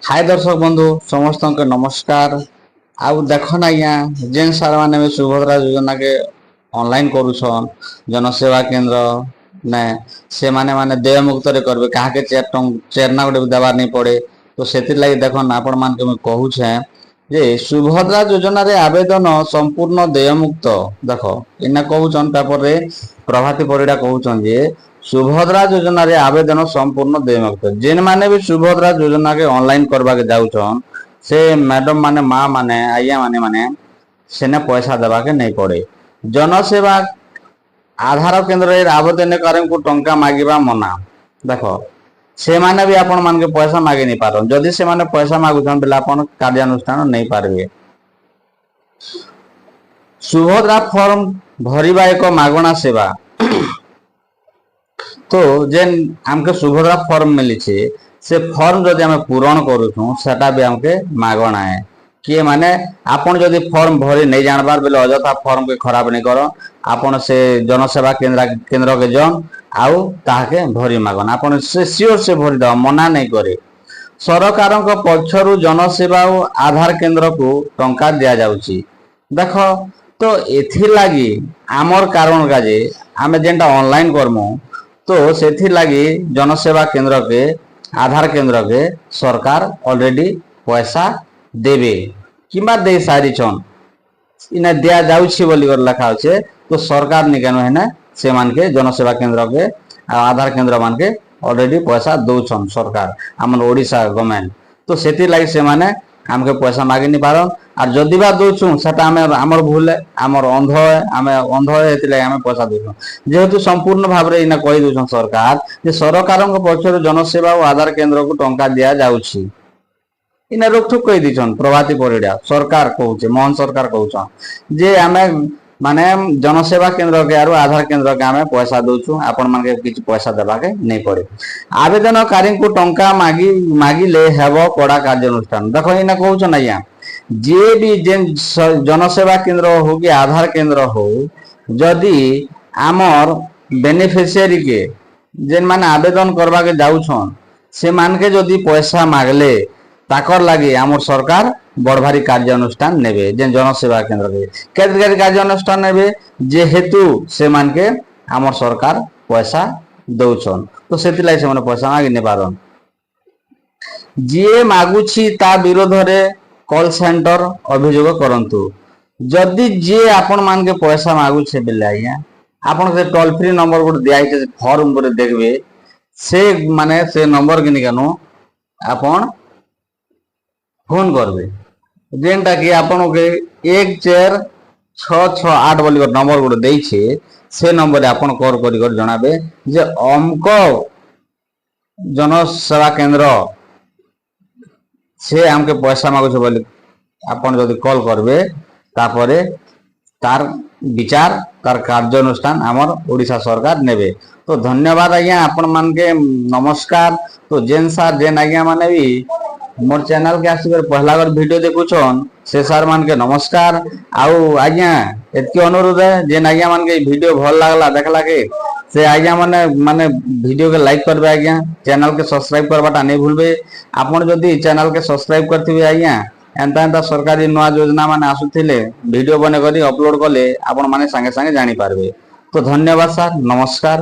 हाय दर्शक बंधु समस्त को नमस्कार। आउ देखन आज्ञा जेन सार मैंने भी सुभद्रा योजना के ऑनलाइन करुछन जनसेवा केंद्र ने से माने देय मुक्त रे करबे कहा के चेर ना गोटे देवार नहीं पड़े। तो से लगी देखन आपण मान के कहूँ जे सुभद्रा योजना रे आवेदन संपूर्ण देय मुक्त देख इना कहून पेपर रे प्रभाती परिडा कहून जे सुभद्रा योजना रे आवेदन संपूर्ण देय मुक्त जेन माने भी सुभद्रा योजना के ऑनलाइन करवा के जाउछन से मैडम माने माँ माने आइया माने सेने पैसा देवा के नहीं पड़े। जनसेवा आधार केंद्र रे आवेदन करे को टंका मागिबा मना देख से माने भी आपण मान के पैसा मागे नहीं पारन जदि से माने पैसा मागुछन बेला आपण कार्यानुष्ठान नहीं पारबे। सुभद्रा फॉर्म भरिबा एक मागणा सेवा तो जेन हमके सुभद्रा फॉर्म मिली से फॉर्म जदि आम पूरण करूँ सेटा भी हमके मागणा है किए माने आपण जदि फॉर्म भरी नहीं जानबार बेले अजथा फॉर्म के खराब नहीं कर आपण से जनसेवा केंद्र के जन आउ ताके भरी मागन आपण से सियोर से भरी दो मना नहीं करे। सरकार पक्षरु जनसेवा और आधार केंद्र को टंका दिया जाउची देख तो एथि लगी आमर कारण का जे आमे जेनटा ऑनलाइन करमु तो सेथि लगी जनसेवा केंद्र के आधार केंद्र के सरकार ऑलरेडी पैसा देवे किंबा दे सारी छन इना दिया जाउछि बोली कर लिखा होचे तो सरकार निकेन है से मान के जनसेवा केंद्र के आधार केंद्र मान के ऑलरेडी पैसा दौछन सरकार आम ओडिशा गवर्नमेंट तो सेति लगी से माने हमके पैसा मागे नहीं पारन और जदि बा दौछुं सेटा आमर भूल है आमर अंध है आम अंध है हेतिले आम पैसा दौछुं जेहेतु संपूर्ण भाव रे इना कहि दौछन सरकार जे सरकार पक्षर जनसेवा और आधार केंद्र को टंका दिया जाउछि इना रोकठोक कहि दिछन प्रभाती परिडा सरकार कहूचे मोहन सरकार कहूछन जे आमे माने जनसेवा केंद्र के आरो आधार केंद्र के आमे पैसा दौछु आपण मान के किछ पैसा देबा के नहीं पड़े। आवेदनकारी को टंका मागिले हेबो कड़ा कार्यानुष्ठान देखो इना कहूछन आया जे भी जेन जनसेवा केंद्र हो कि आधार केंद्र हो जदि आमर बेनिफिशियरी के जेन माने आवेदन करबा के जाउछन से मान के जदि पैसा मागले ताकर लगी आमर सरकार बड़ भारी कार्यानुष्ठान नेबे जेन जनसेवा केंद्र के केतगारी कार्यानुष्ठान नेबे जेहेतु से मान के आमर सरकार पैसा दौछन तो सेति लाई से माने पैसा मागी ने पारन जे मागुछि ता विरोध रे कॉल सेंटर अभियोग करंतु जदि जे आपण मान के पैसा मागुछे बेले आया आपण से टोल फ्री नंबर गुड दिया है फॉर्म पर देखबे से माने से नंबर के निकानो आपण फोन करबे जेनटा कि आपण के 146668 बोली नंबर गुड देइछे से नंबर आपण कॉल करी कर जणाबे जे अमक जनसेवा केंद्र से हमके पैसा मागुछे बोली आपण जदि कॉल करबे तापरे तार विचार तार कार्यानुष्ठान आमर ओडिशा सरकार नेबे। तो धन्यवाद आज्ञा आपण मान के नमस्कार। तो जेन सार जेन आज्ञा माने भी मोर चैनल के आसिकर पहला बार वीडियो देखुछन से सार मान के नमस्कार। आउ आज्ञा एतके अनुरोध है जेन आज्ञा मान के वीडियो भल लागला देखला के से आज्ञा माने वीडियो के लाइक करबे आज्ञा चैनल के सब्सक्राइब करबाटा नहीं भूलबे। आपण जदी चैनल के सब्सक्राइब करथिबे आज्ञा एंता एंता सरकारी नवा योजना माने आसुथिले वीडियो बने करी अपलोड कले आपण माने संगे संगे जानि पारबे। तो धन्यवाद सर नमस्कार।